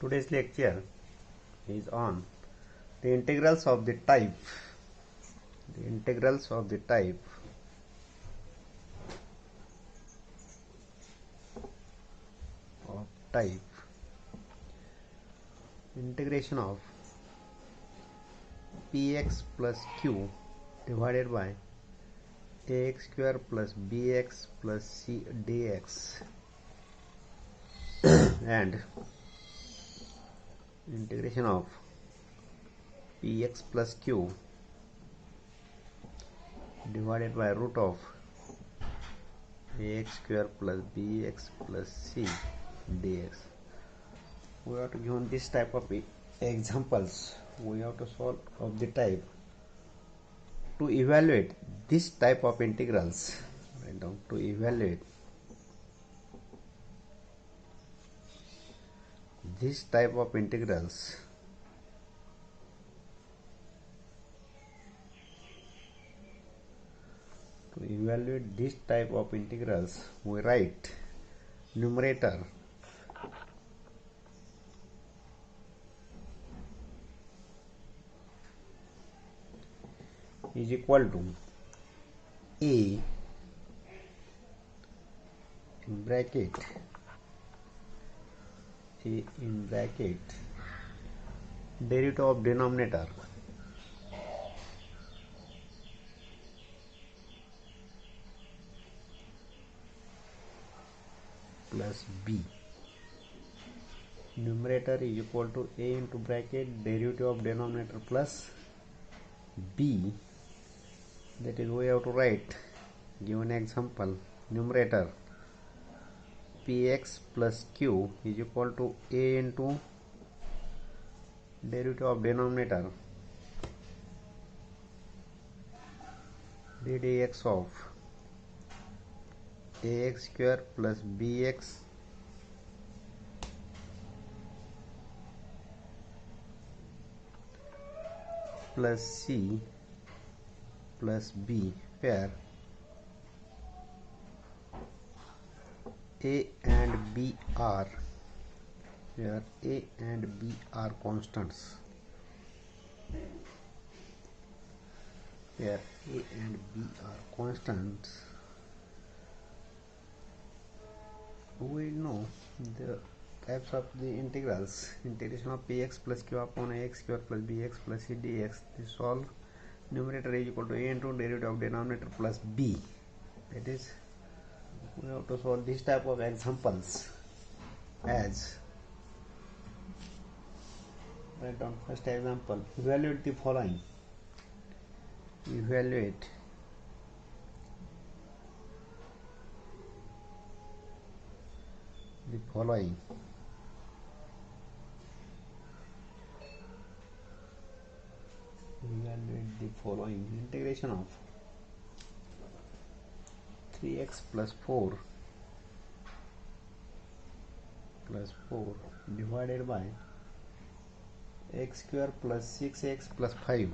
Today's lecture is on the integrals of the type of integration of px plus q divided by ax square plus bx plus c dx and integration of px plus q divided by root of ax square plus bx plus c dx. We have to given this type of examples. We have to solve of the type to evaluate this type of integrals. Write down to evaluate this type of integrals. To evaluate this type of integrals, we write numerator is equal to a in bracket derivative of denominator plus b. Numerator is equal to a into bracket derivative of denominator plus b. That is, we have to write given example numerator px plus q is equal to a into derivative of denominator ddx of ax square plus bx plus c plus b, where a and b are constants. Where a and b are constants, we know the types of the integrals. Integration of px plus q upon ax square plus bx plus c dx. This solve numerator is equal to a into derivative of denominator plus b. That is, we have to solve this type of examples as write down first example. Evaluate the following. Evaluate the following. Evaluate the following. Integration of 3x plus 4 divided by x square plus 6x plus 5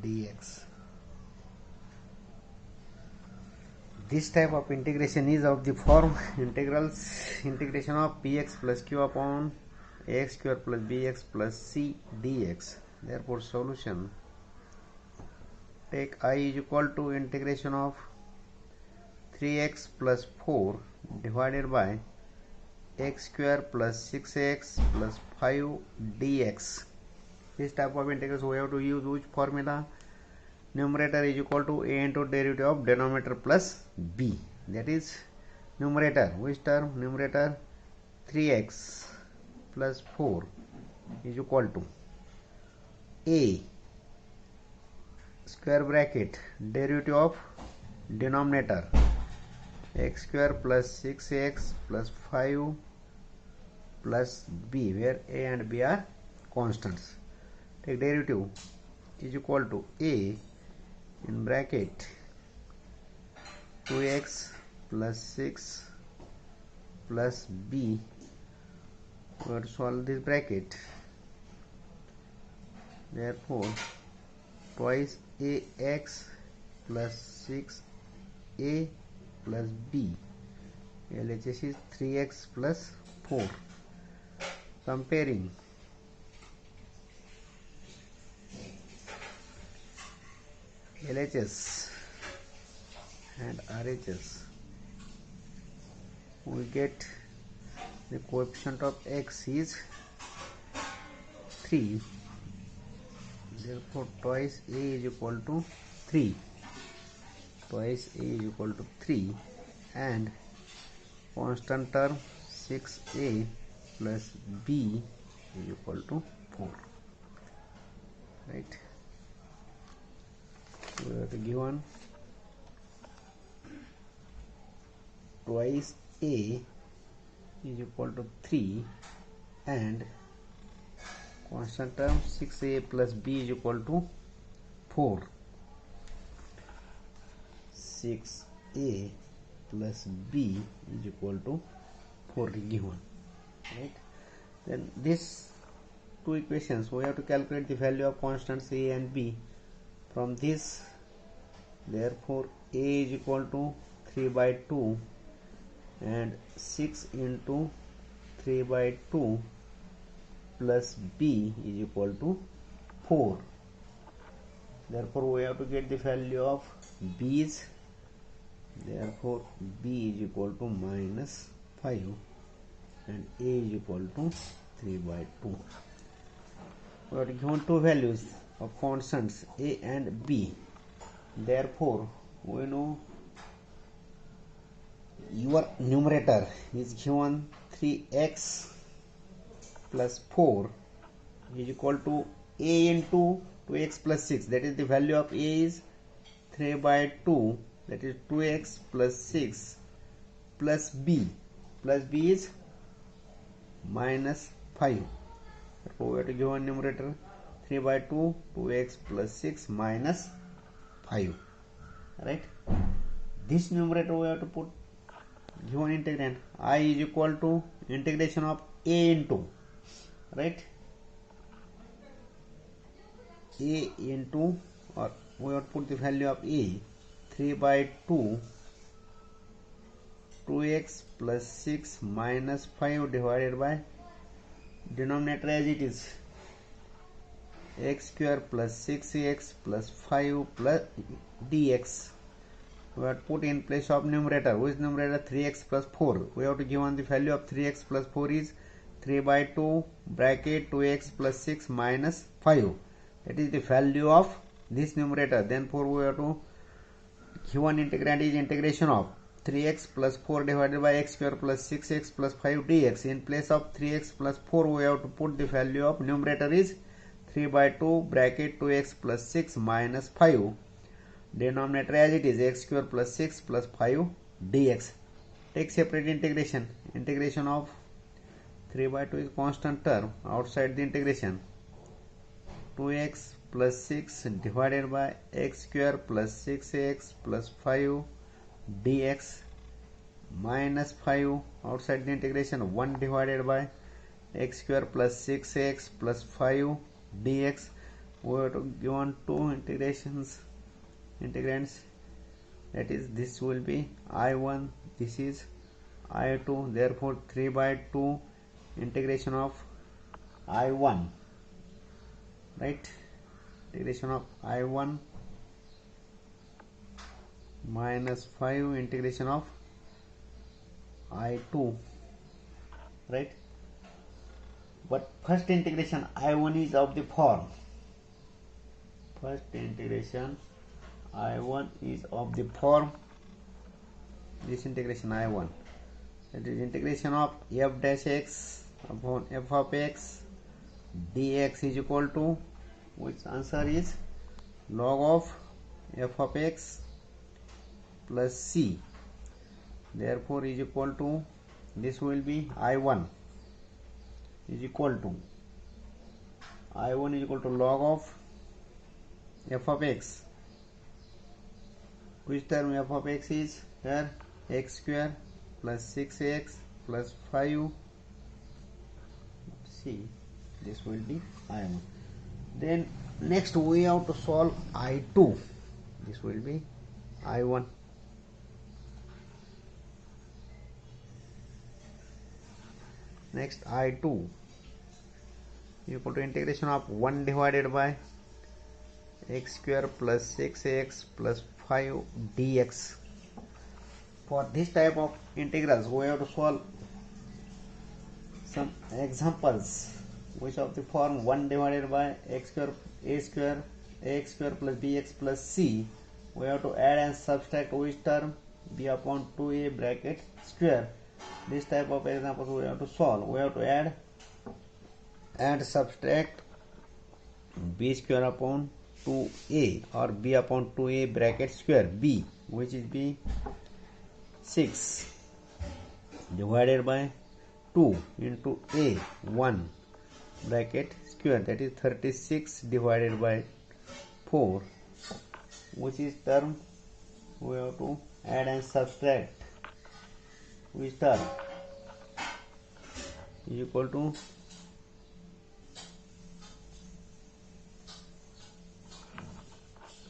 dx. This type of integration is of the form integration of px plus q upon ax square plus bx plus c dx. Therefore, solution, take I is equal to integration of 3x plus 4 divided by x square plus 6x plus 5 dx. This type of integration we have to use which formula? Numerator is equal to a into derivative of denominator plus b. That is, numerator, which term? Numerator 3x plus 4 is equal to a square bracket derivative of denominator x square plus 6x plus 5 plus b, where a and b are constants. Take derivative is equal to a in bracket 2x plus 6 plus b. We will solve this bracket. Therefore, twice ax plus 6a plus b LHS is 3x plus 4. Comparing LHS and RHS, we get the coefficient of x is 3, therefore twice A is equal to 3, twice A is equal to 3, and constant term 6A plus B is equal to 4, right? We have given twice A is equal to 3 and constant term 6A plus B is equal to 4. 6A plus B is equal to 4 given, right? Then these two equations, we have to calculate the value of constants A and B from this. Therefore A is equal to 3 by 2 and 6 into 3 by 2 plus B is equal to 4. Therefore we have to get the value of B's. Therefore B is equal to minus 5 and A is equal to 3 by 2. We are given two values of constants A and B. Therefore we know your numerator is given 3x plus 4 is equal to A into 2x plus 6, that is the value of A is 3 by 2, that is 2x plus 6 plus B is minus 5. So we have to give one numerator 3 by 2, 2x plus 6 minus 5, right? This numerator we have to put given integrand I is equal to integration of A into, right, A into, or we have to put the value of A 3 by 2, 2x plus 6 minus 5 divided by denominator as it is x square plus 6x plus 5 plus dx. We have to put in place of numerator. Which numerator? 3x plus 4. We have to give on the value of 3x plus 4 is 3 by 2 bracket 2x plus 6 minus 5. That is the value of this numerator. Therefore we have to give one integrand is integration of 3x plus 4 divided by x square plus 6x plus 5 dx. In place of 3x plus 4 we have to put the value of numerator is 3 by 2 bracket 2x plus 6 minus 5. Denominator as it is x square plus 6 plus 5 dx. Take separate integration. Integration of 3 by 2 is constant term outside the integration. 2x plus 6 divided by x square plus 6x plus 5 dx minus 5 outside the integration 1 divided by x square plus 6x plus 5 dx. We have to give on two integrands, that is this will be I1, this is I2. Therefore 3 by 2 integration of I1, right, integration of I1 minus 5 integration of I2, right? But first integration I1 is of the form, first integration I1 is of the form, this integration I1, that is integration of f dash x upon f of x dx is equal to, which answer is log of f of x plus c. Therefore is equal to, this will be I1 is equal to log of f of x. Which term f of x is here? X square plus 6x plus 5 c. This will be I1. Then next we have to solve I2. This will be I1. Next I2 equal to integration of 1 divided by x square plus 6x plus 5 dx. For this type of integrals we have to solve some examples which of the form 1 divided by x square ax square plus bx plus c. We have to add and subtract which term? b upon 2a bracket square. This type of examples we have to solve. We have to add and subtract b square upon 2a or b upon 2a bracket square. B, which is b, 6 divided by 2 into a 1 bracket square, that is 36 divided by 4, which is term we have to add and subtract. Which term is equal to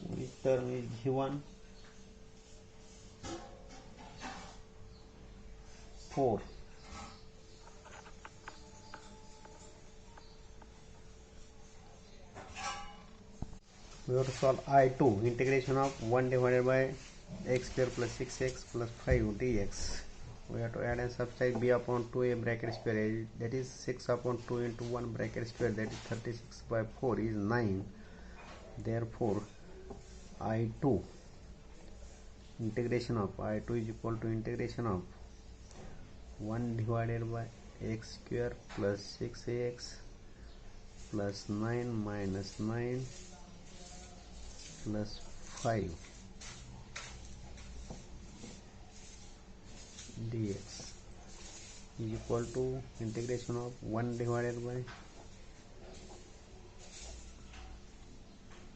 which term is given 4. We have to solve I2 integration of 1 divided by x square plus 6x plus 5 dx. We have to add and subtract b upon 2a bracket square, that is 6 upon 2 into 1 bracket square, that is 36 by 4 is 9. Therefore I2 integration of I2 is equal to integration of 1 divided by x square plus 6ax plus 9 minus 9 plus 5 dx is equal to integration of 1 divided by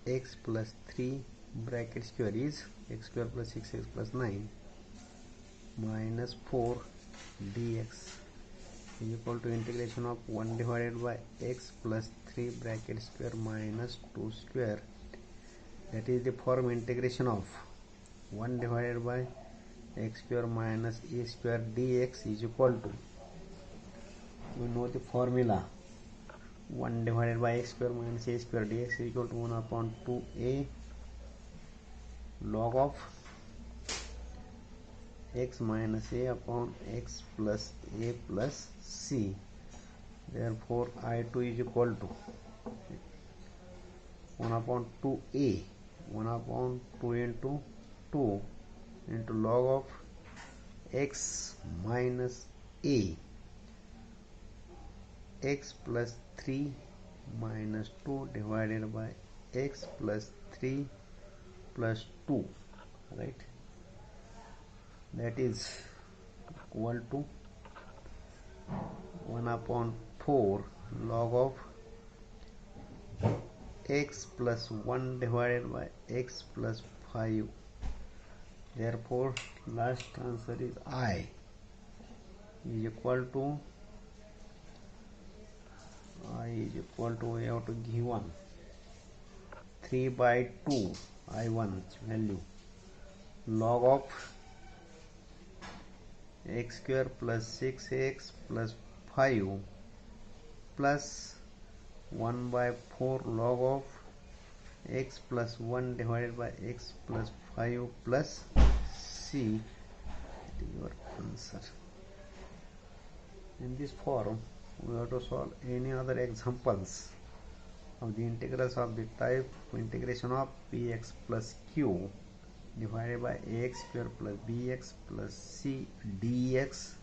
x plus 3 bracket square is x square plus 6x plus 9 minus 4 dx is equal to integration of 1 divided by x plus 3 bracket square minus 2 square, that is the form integration of 1 divided by x square minus a square dx is equal to, we know the formula, 1 divided by x square minus a square dx is equal to 1 upon 2a log of x minus a upon x plus a plus c. Therefore I2 is equal to 1 upon 2a, 1 upon 2 into 2 into log of x minus a, x plus 3 minus 2 divided by x plus 3 plus 2, right? That is equal to 1 upon 4 log of x plus 1 divided by x plus 5. Therefore last answer is I is equal to we have to give 1 3 by 2 I1 value log of x square plus 6x plus 5 plus 1 by 4 log of x plus 1 divided by x plus 5 plus c. That is your answer. In this form we have to solve any other examples of the integrals of the type integration of px plus q divided by ax square plus bx plus c dx.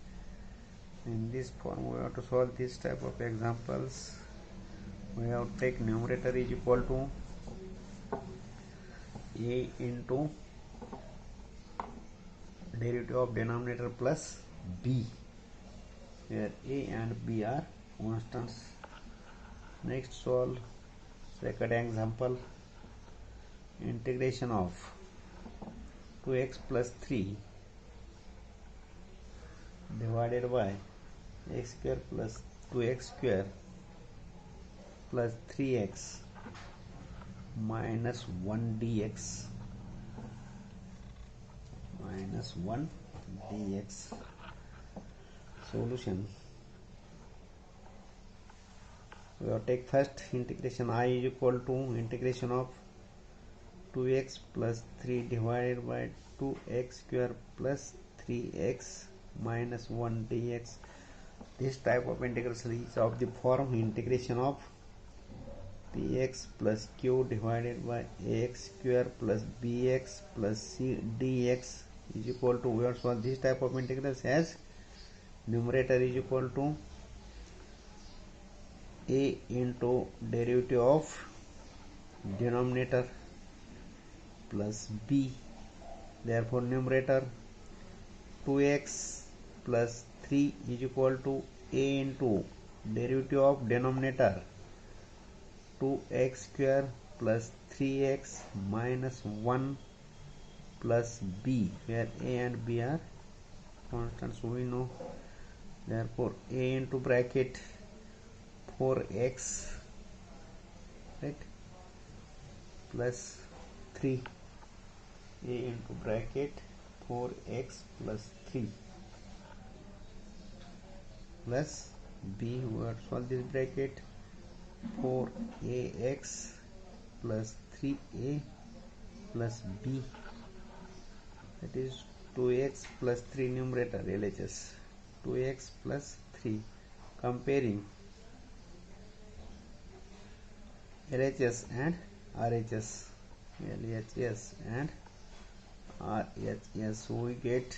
In this form we have to solve this type of examples. We have to take numerator is equal to a into derivative of denominator plus b, where a and b are constants. Next solve second example, integration of 2x plus 3 divided by x square plus 2x square plus 3x minus 1 dx minus 1 dx. Solution: We will take first integration. I is equal to integration of 2x plus 3 divided by 2x square plus 3x minus 1 dx. This type of integration is of the form integration of px plus q divided by ax square plus bx plus c dx is equal to, we also this type of integrals as numerator is equal to a into derivative of denominator plus b. Therefore numerator 2x plus 3 is equal to a into derivative of denominator 2x square plus 3x minus 1 plus b, where a and b are constants we know. Therefore a into bracket 4x, right, plus 3, a into bracket 4x plus 3 plus b, we have solved this bracket 4ax plus 3a plus b, that is 2x plus 3 numerator LHS 2x plus 3, comparing LHS and RHS, LHS and RHS, so we get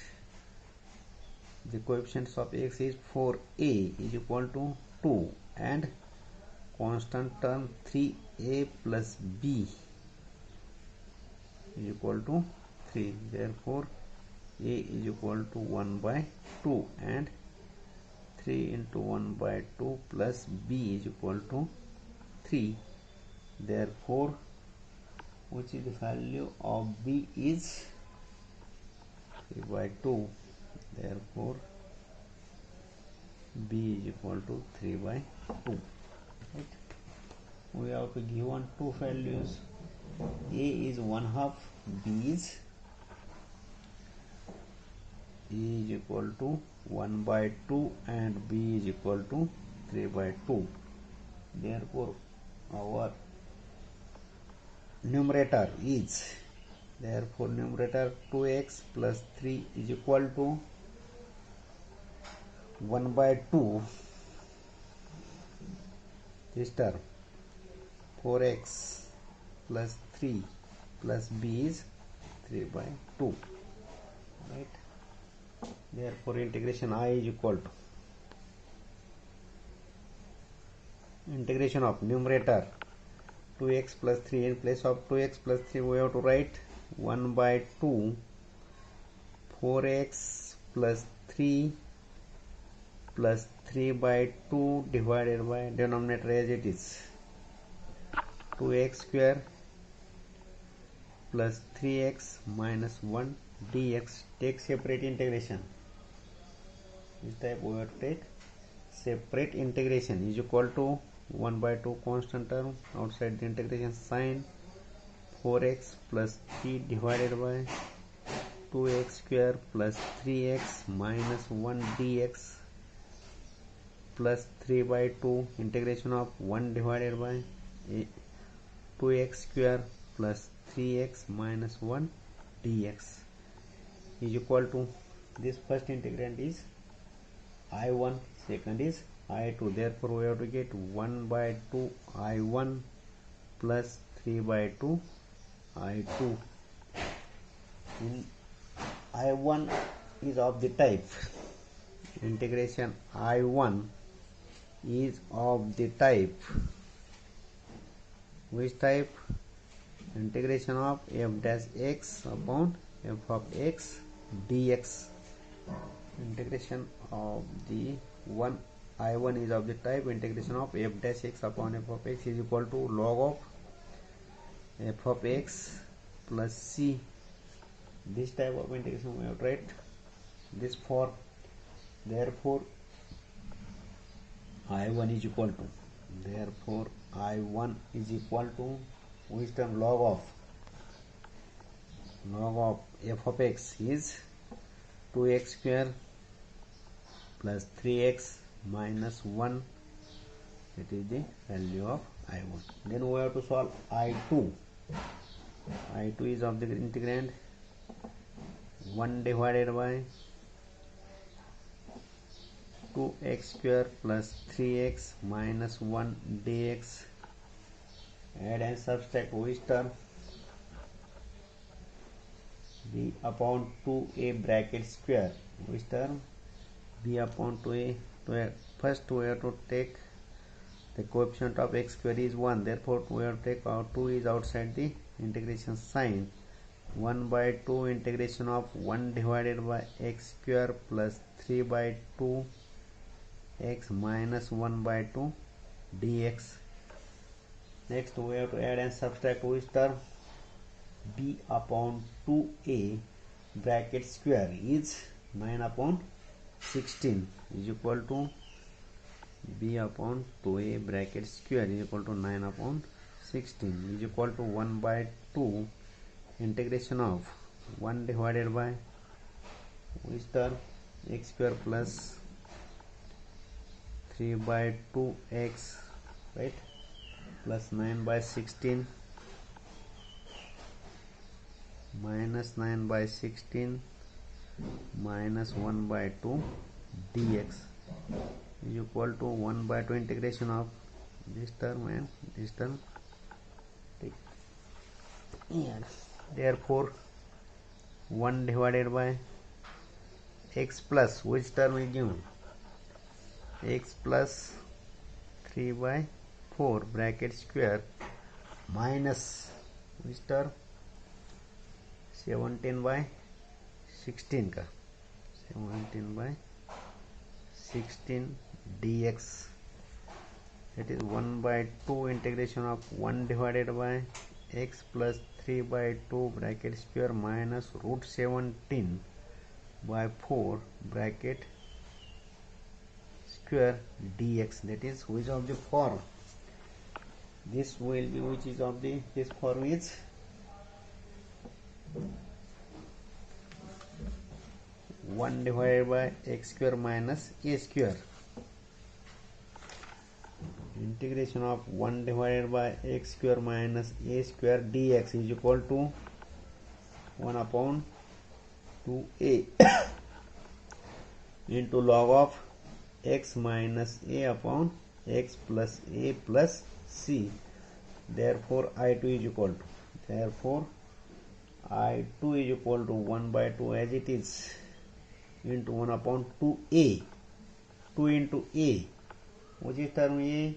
the coefficients of x is 4a is equal to 2 and constant term 3a plus b is equal to 3. Therefore a is equal to 1 by 2 and 3 into 1 by 2 plus b is equal to 3. Therefore which is the value of b is 3 by 2. Therefore b is equal to 3 by 2. Right? We have to give on two values. A is 1/2, b is a is equal to 1 by 2 and b is equal to 3 by 2. Therefore our numerator is, therefore numerator 2x plus 3 is equal to 1 by 2, this term 4x plus 3 plus b is 3 by 2, right. Therefore integration I is equal to integration of numerator 2x plus 3, in place of 2x plus 3 we have to write 1 by 2 4x plus 3 plus 3 by 2 divided by denominator as it is 2x square plus 3x minus 1 dx. Take separate integration. This type we have to take separate integration is equal to 1 by 2 constant term outside the integration sign 4x plus 3 divided by 2x square plus 3x minus 1 dx plus 3 by 2 integration of 1 divided by 2x square plus 3x minus 1 dx is equal to, this first integrand is I1, second is I2. Therefore we have to get 1 by 2 I1 plus 3 by 2 I2. In I1 is of the type integration I1 is of the type, which type? Integration of f dash x upon f of x dx. Integration of the one I1 is of the type integration of f dash x upon f of x is equal to log of f of x plus c. This type of integration we have to write this form. Therefore I1 is equal to, therefore I1 is equal to which term? Log of f of x is 2x square plus 3x minus 1 That is the value of I1. Then we have to solve I2. I2 is of the integrand 1 divided by 2x square plus 3x minus 1 dx. Add and subtract which term? B upon 2a bracket square. Which term? B upon 2a. First we have to take the coefficient of x square is 1. Therefore we have to take our 2 is outside the integration sign. 1 by 2 integration of 1 divided by x square plus 3 by 2 x minus 1 by 2 dx. Next we have to add and subtract which term? B upon 2a bracket square is 9 upon 16 is equal to B upon 2a bracket square is equal to 9 upon 16 is equal to 1 by 2 integration of 1 divided by which term? X square plus 3 by 2x, right, plus 9 by 16 minus 9 by 16 minus 1 by 2 dx is equal to 1 by 2 integration of this term and this term. Therefore 1 divided by x plus which term is given? X plus 3 by 4 bracket square minus which term? 17 by 16 का 17 by 16 dx. That is 1 by 2 integration of 1 divided by x plus 3 by 2 bracket square minus root 17 by 4 bracket square dx. That is which of the form? This will be which is of the this form is 1 divided by x square minus a square. Integration of 1 divided by x square minus a square dx is equal to 1 upon 2a into log of x minus a upon x plus a plus c. Therefore I2 is equal to, therefore I2 is equal to 1 by 2 as it is into 1 upon 2a, 2 into a, which is term a?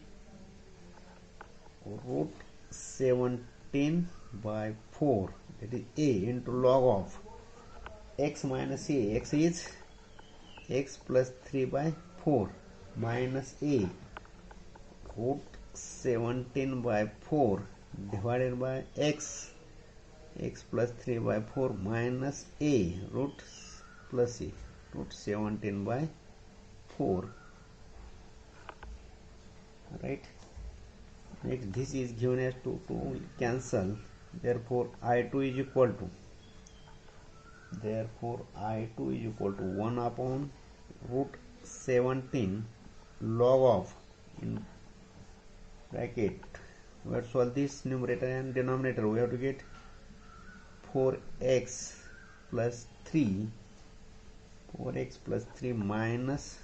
Root 17 by 4, that is a, into log of x minus a, x is x plus 3 by 4 minus a, root 17 by 4 divided by x, x plus 3 by 4 minus a, root plus a, root 17 by 4, right. Next this is given as 2 will cancel. Therefore I2 is equal to, therefore I2 is equal to 1 upon root 17 log of, in bracket, we have to solve this numerator and denominator. We have to get 4x plus 3, 4x plus 3 minus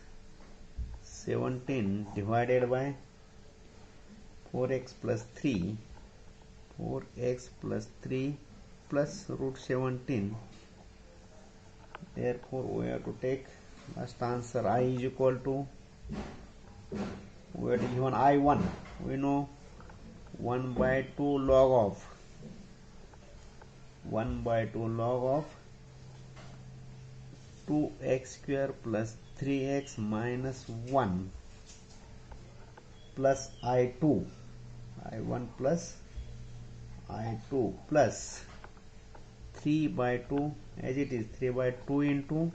17 divided by 4x plus 3, 4x plus 3 plus root 17. Therefore we have to take last answer. I is equal to, we have given I1, we know 1 by 2 log of, 1 by 2 log of 2x square plus 3x minus 1 plus I2, I1 plus I2 plus 3 by 2 as it is, 3 by 2 into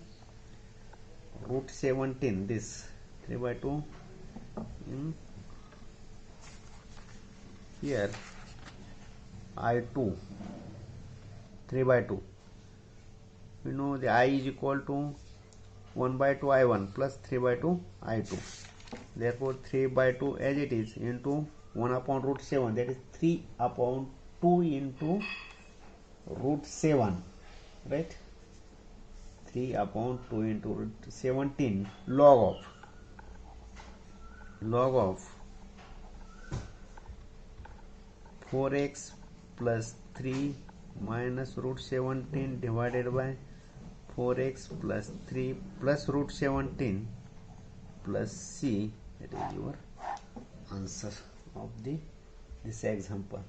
root 17, this 3 by 2 in here, I2 3 by 2. We know the I is equal to 1 by 2 I1 plus 3 by 2 I2. Therefore 3 by 2 as it is into 1 upon root 7, that is 3 upon 2 into root 7, right? 3 upon 2 into root 17 log of 4x plus 3 minus root 17 divided by 4x plus 3 plus root 17 plus c. That is your answer of this example.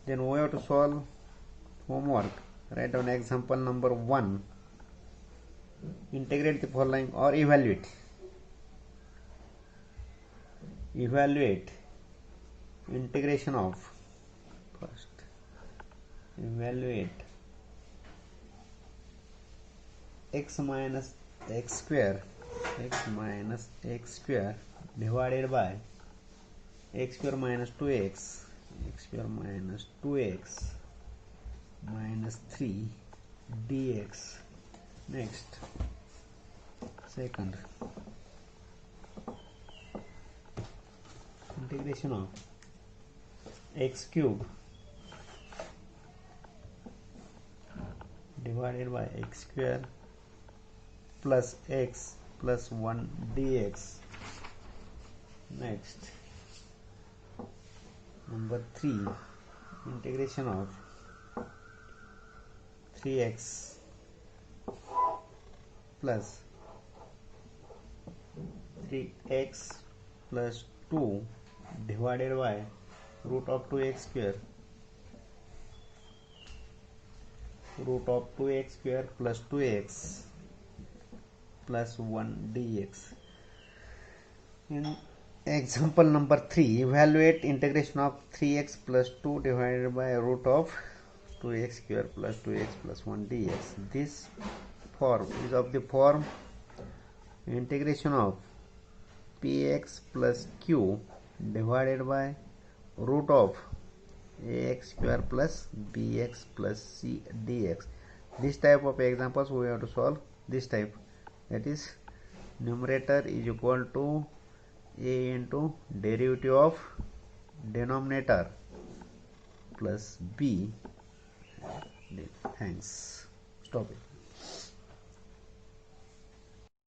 Then we have to solve homework. Write down example number 1. Integrate the following or evaluate integration of, first evaluate x minus x square divided by x square minus 2x minus 3 dx. Next, second, integration of x cube divided by x square plus x plus 1 dx. Next, number 3, integration of 3x plus 3x plus 2 divided by root of 2x square plus 2x plus 1 dx. In example number 3, evaluate integration of 3x plus 2 divided by root of 2x square plus 2x plus 1 dx. This form is of the form integration of px plus q divided by root of ax square plus bx plus c dx. This type of examples we have to solve this type, that is numerator is equal to a into derivative of denominator plus b. Thanks. Stop it.